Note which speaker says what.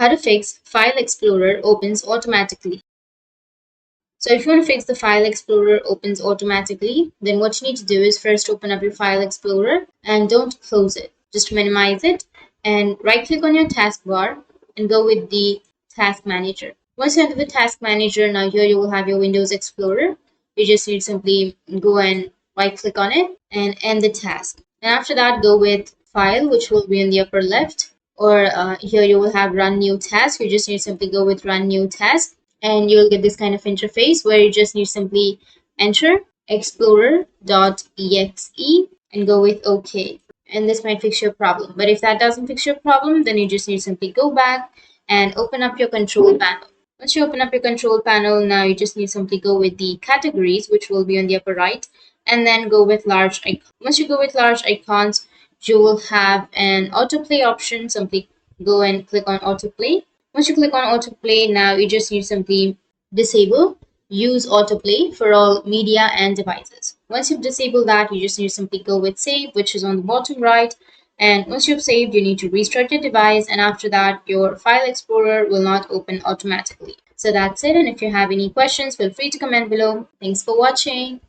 Speaker 1: How to fix File Explorer opens automatically. So if you want to fix the File Explorer opens automatically, then what you need to do is first open up your File Explorer and don't close it. Just minimize it and right click on your taskbar and go with the Task Manager. Once you enter the Task Manager, now here you will have your Windows Explorer. You just need to simply go and right click on it and end the task. And after that, go with File, which will be in the upper left, or here you will have Run New Task. You just need to simply go with Run New Task and you'll get this kind of interface where you just need to simply enter explorer.exe and go with OK. And this might fix your problem. But if that doesn't fix your problem, then you just need to simply go back and open up your control panel. Once you open up your control panel, now you just need to simply go with the categories, which will be on the upper right, and then go with large icons. Once you go with large icons, you will have an autoplay option. Simply go and click on autoplay. Once you click on autoplay, now you just need to simply disable use autoplay for all media and devices. Once you've disabled that, you just need to simply go with save, which is on the bottom right. And once you've saved, you need to restart your device. And after that, your File Explorer will not open automatically. So that's it. And if you have any questions, feel free to comment below. Thanks for watching.